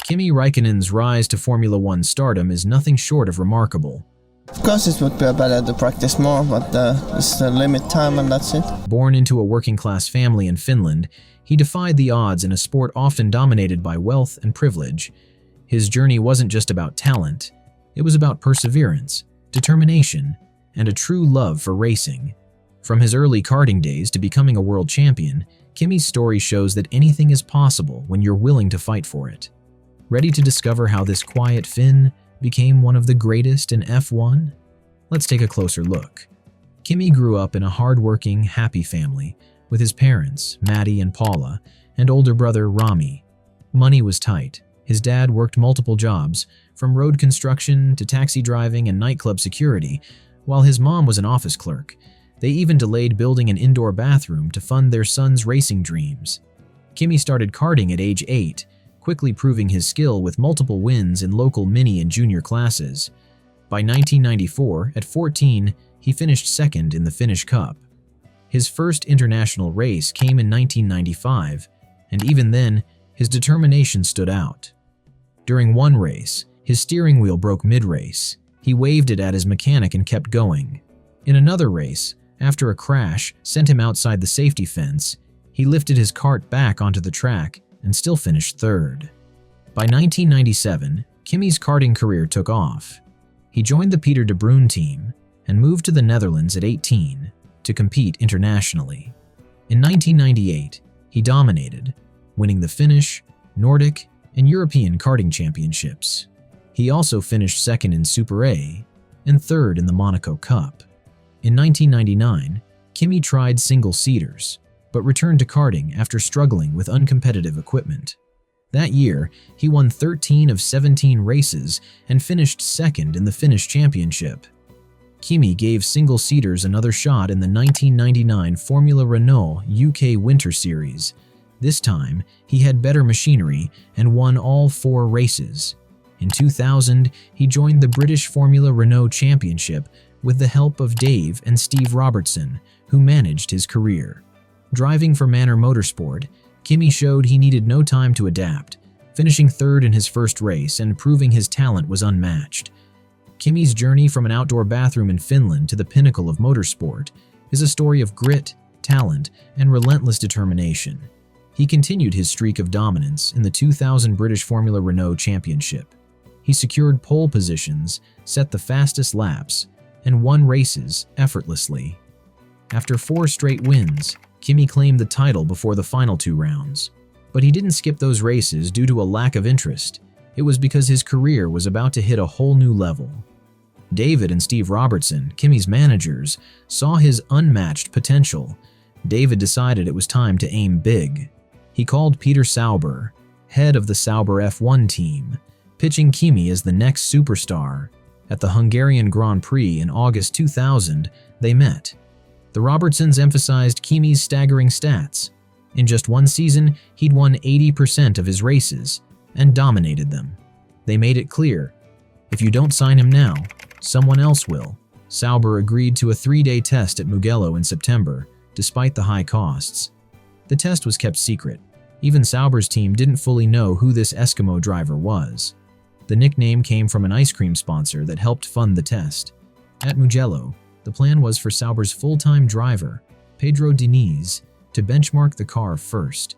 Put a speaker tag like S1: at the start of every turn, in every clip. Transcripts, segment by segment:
S1: Kimi Raikkonen's rise to Formula One stardom is nothing short of remarkable.
S2: Of course it would be better to practice more, but it's the limit time and that's it.
S1: Born into a working-class family in Finland, he defied the odds in a sport often dominated by wealth and privilege. His journey wasn't just about talent, it was about perseverance, determination, and a true love for racing. From his early karting days to becoming a world champion, Kimi's story shows that anything is possible when you're willing to fight for it. Ready to discover how this quiet Finn became one of the greatest in F1? Let's take a closer look. Kimi grew up in a hard-working, happy family with his parents, Maddie and Paula, and older brother, Rami. Money was tight. His dad worked multiple jobs, from road construction to taxi driving and nightclub security, while his mom was an office clerk. They even delayed building an indoor bathroom to fund their son's racing dreams. Kimi started karting at age 8, quickly proving his skill with multiple wins in local mini and junior classes. By 1994, at 14, he finished second in the Finnish Cup. His first international race came in 1995, and even then, his determination stood out. During one race, his steering wheel broke mid-race. He waved it at his mechanic and kept going. In another race, after a crash sent him outside the safety fence, he lifted his kart back onto the track and still finished third. By 1997, Kimi's karting career took off. He joined the Peter de Bruyn team and moved to the Netherlands at 18 to compete internationally. In 1998, he dominated, winning the Finnish, Nordic, and European karting championships. He also finished second in Super A and third in the Monaco Cup. In 1999, Kimi tried single-seaters, but returned to karting after struggling with uncompetitive equipment. That year, he won 13 of 17 races and finished second in the Finnish championship. Kimi gave single-seaters another shot in the 1999 Formula Renault UK Winter Series. This time, he had better machinery and won all 4 races. In 2000, he joined the British Formula Renault Championship with the help of Dave and Steve Robertson, who managed his career. Driving for Manor Motorsport, Kimi showed he needed no time to adapt, finishing third in his first race and proving his talent was unmatched. Kimi's journey from an outdoor bathroom in Finland to the pinnacle of motorsport is a story of grit, talent, and relentless determination. He continued his streak of dominance in the 2000 British Formula Renault Championship. He secured pole positions, set the fastest laps, and won races effortlessly. After 4 straight wins, Kimi claimed the title before the final 2 rounds. But he didn't skip those races due to a lack of interest. It was because his career was about to hit a whole new level. David and Steve Robertson, Kimi's managers, saw his unmatched potential. David decided it was time to aim big. He called Peter Sauber, head of the Sauber F1 team, pitching Kimi as the next superstar. At the Hungarian Grand Prix in August 2000, they met. The Robertsons emphasized Kimi's staggering stats. In just one season, he'd won 80% of his races and dominated them. They made it clear, if you don't sign him now, someone else will. Sauber agreed to a 3-day test at Mugello in September, despite the high costs. The test was kept secret. Even Sauber's team didn't fully know who this Eskimo driver was. The nickname came from an ice cream sponsor that helped fund the test. At Mugello, the plan was for Sauber's full-time driver, Pedro Diniz, to benchmark the car first.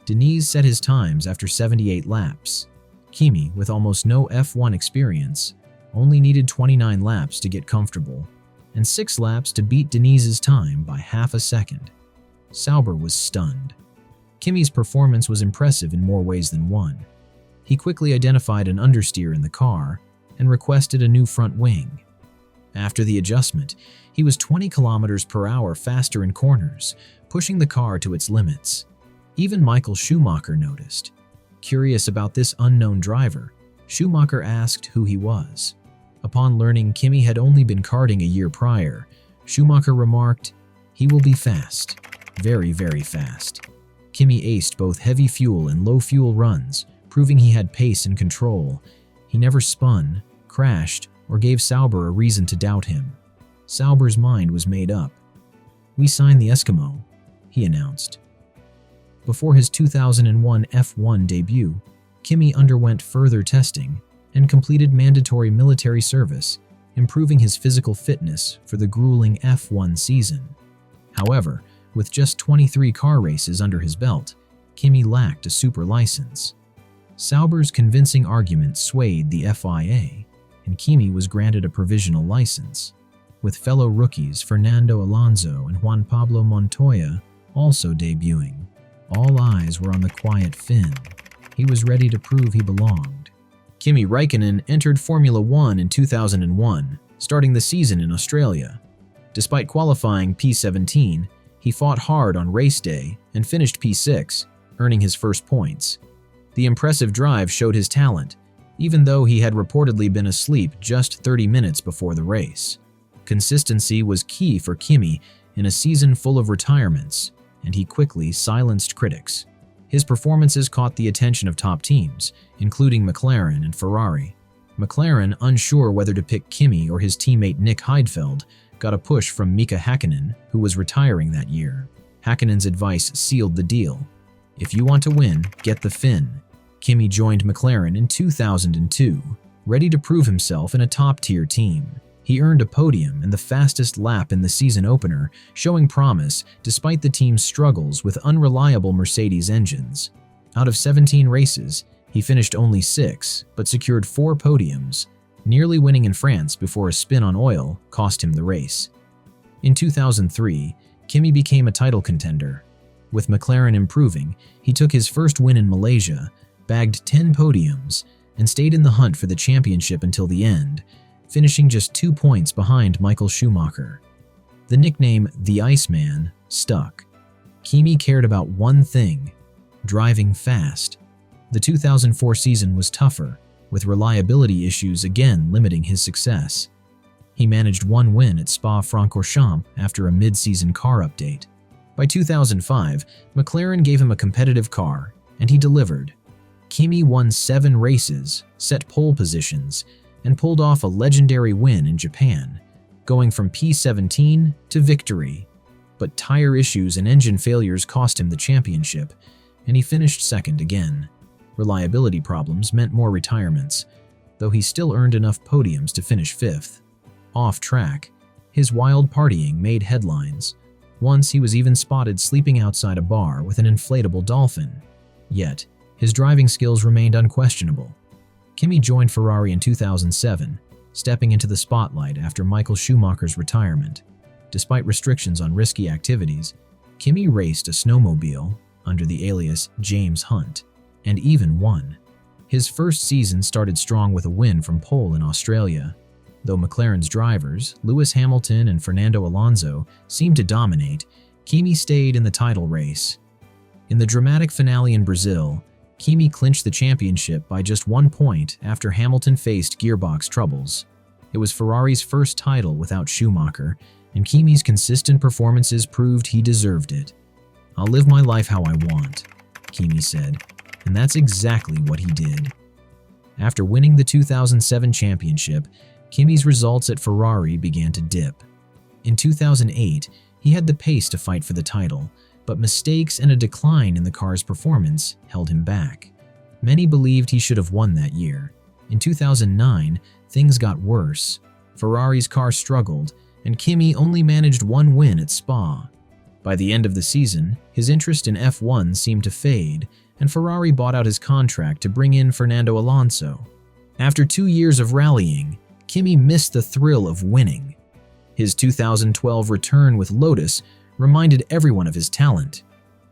S1: Diniz set his times after 78 laps. Kimi, with almost no F1 experience, only needed 29 laps to get comfortable, and 6 laps to beat Diniz's time by half a second. Sauber was stunned. Kimi's performance was impressive in more ways than one. He quickly identified an understeer in the car and requested a new front wing. After the adjustment, he was 20 kilometers per hour faster in corners, pushing the car to its limits. Even Michael Schumacher noticed. Curious about this unknown driver, Schumacher asked who he was. Upon learning Kimi had only been karting a year prior, Schumacher remarked, "He will be fast, very, very fast." Kimi aced both heavy fuel and low fuel runs, proving he had pace and control. He never spun, crashed, or gave Sauber a reason to doubt him. Sauber's mind was made up. "We signed the Eskimo," he announced. Before his 2001 F1 debut, Kimi underwent further testing and completed mandatory military service, improving his physical fitness for the grueling F1 season. However, with just 23 car races under his belt, Kimi lacked a super license. Sauber's convincing argument swayed the FIA, and Kimi was granted a provisional license, with fellow rookies Fernando Alonso and Juan Pablo Montoya also debuting. All eyes were on the quiet Finn. He was ready to prove he belonged. Kimi Raikkonen entered Formula One in 2001, starting the season in Australia. Despite qualifying P17, he fought hard on race day and finished P6, earning his first points. The impressive drive showed his talent, even though he had reportedly been asleep just 30 minutes before the race. Consistency was key for Kimi in a season full of retirements, and he quickly silenced critics. His performances caught the attention of top teams, including McLaren and Ferrari. McLaren, unsure whether to pick Kimi or his teammate Nick Heidfeld, got a push from Mika Häkkinen, who was retiring that year. Häkkinen's advice sealed the deal. If you want to win, get the Finn. Kimi joined McLaren in 2002, ready to prove himself in a top-tier team. He earned a podium and the fastest lap in the season opener, showing promise despite the team's struggles with unreliable Mercedes engines. Out of 17 races, he finished only 6, but secured 4 podiums, nearly winning in France before a spin on oil cost him the race. In 2003, Kimi became a title contender. With McLaren improving, he took his first win in Malaysia, bagged 10 podiums, and stayed in the hunt for the championship until the end, finishing just 2 points behind Michael Schumacher. The nickname The Iceman stuck. Kimi cared about one thing: driving fast. The 2004 season was tougher, with reliability issues again limiting his success. He managed one win at Spa-Francorchamps after a mid-season car update. By 2005, McLaren gave him a competitive car, and he delivered. Kimi won 7 races, set pole positions, and pulled off a legendary win in Japan, going from P17 to victory. But tire issues and engine failures cost him the championship, and he finished second again. Reliability problems meant more retirements, though he still earned enough podiums to finish 5th. Off track, his wild partying made headlines. Once he was even spotted sleeping outside a bar with an inflatable dolphin. Yet, his driving skills remained unquestionable. Kimi joined Ferrari in 2007, stepping into the spotlight after Michael Schumacher's retirement. Despite restrictions on risky activities, Kimi raced a snowmobile under the alias James Hunt, and even won. His first season started strong with a win from pole in Australia. Though McLaren's drivers, Lewis Hamilton and Fernando Alonso, seemed to dominate, Kimi stayed in the title race. In the dramatic finale in Brazil, Kimi clinched the championship by just 1 point after Hamilton faced gearbox troubles. It was Ferrari's first title without Schumacher, and Kimi's consistent performances proved he deserved it. "I'll live my life how I want," Kimi said, and that's exactly what he did. After winning the 2007 championship, Kimi's results at Ferrari began to dip. In 2008, he had the pace to fight for the title, but mistakes and a decline in the car's performance held him back. Many believed he should have won that year. In 2009, things got worse. Ferrari's car struggled, and Kimi only managed 1 win at Spa. By the end of the season, his interest in F1 seemed to fade, and Ferrari bought out his contract to bring in Fernando Alonso. After 2 years of rallying, Kimi missed the thrill of winning. His 2012 return with Lotus reminded everyone of his talent.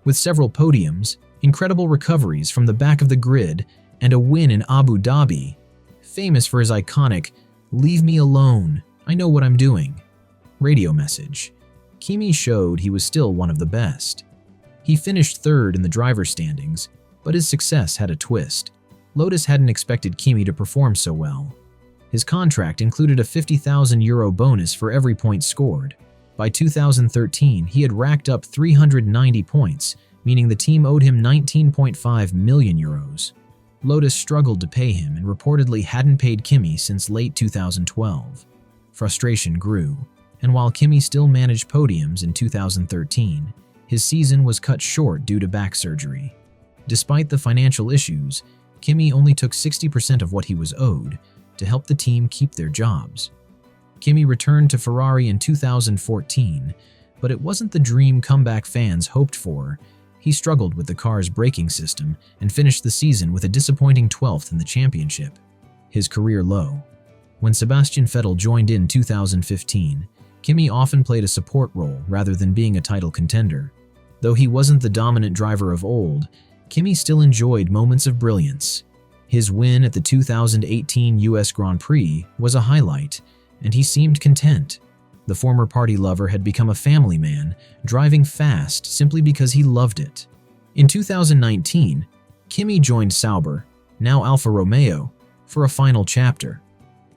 S1: With several podiums, incredible recoveries from the back of the grid, and a win in Abu Dhabi, famous for his iconic "Leave me alone, I know what I'm doing" radio message, Kimi showed he was still one of the best. He finished 3rd in the driver's standings, but his success had a twist. Lotus hadn't expected Kimi to perform so well. His contract included a €50,000 bonus for every point scored. By 2013, he had racked up 390 points, meaning the team owed him €19.5 million. Lotus struggled to pay him and reportedly hadn't paid Kimi since late 2012. Frustration grew, and while Kimi still managed podiums in 2013, his season was cut short due to back surgery. Despite the financial issues, Kimi only took 60% of what he was owed to help the team keep their jobs. Kimi returned to Ferrari in 2014, but it wasn't the dream comeback fans hoped for. He struggled with the car's braking system and finished the season with a disappointing 12th in the championship, his career low. When Sebastian Vettel joined in 2015, Kimi often played a support role rather than being a title contender. Though he wasn't the dominant driver of old, Kimi still enjoyed moments of brilliance. His win at the 2018 US Grand Prix was a highlight, and he seemed content. The former party lover had become a family man, driving fast simply because he loved it. In 2019, Kimi joined Sauber, now Alfa Romeo, for a final chapter.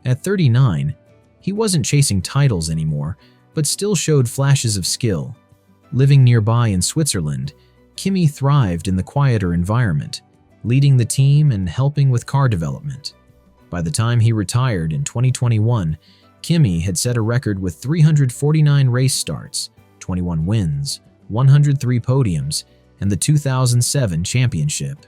S1: At 39, he wasn't chasing titles anymore, but still showed flashes of skill. Living nearby in Switzerland, Kimi thrived in the quieter environment, leading the team and helping with car development. By the time he retired in 2021, Kimi had set a record with 349 race starts, 21 wins, 103 podiums, and the 2007 championship.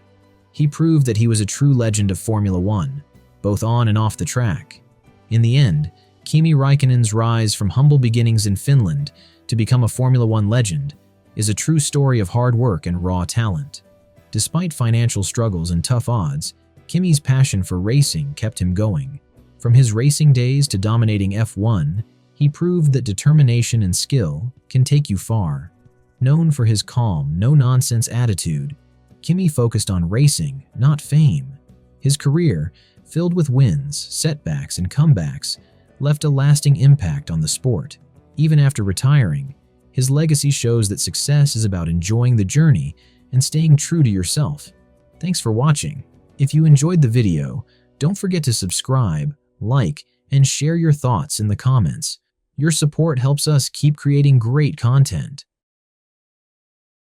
S1: He proved that he was a true legend of Formula One, both on and off the track. In the end, Kimi Raikkonen's rise from humble beginnings in Finland to become a Formula One legend is a true story of hard work and raw talent. Despite financial struggles and tough odds, Kimi's passion for racing kept him going. From his racing days to dominating F1, he proved that determination and skill can take you far. Known for his calm, no-nonsense attitude, Kimi focused on racing, not fame. His career, filled with wins, setbacks, and comebacks, left a lasting impact on the sport. Even after retiring, his legacy shows that success is about enjoying the journey and staying true to yourself. Thanks for watching. If you enjoyed the video, don't forget to subscribe, like, and share your thoughts in the comments. Your support helps us keep creating great content.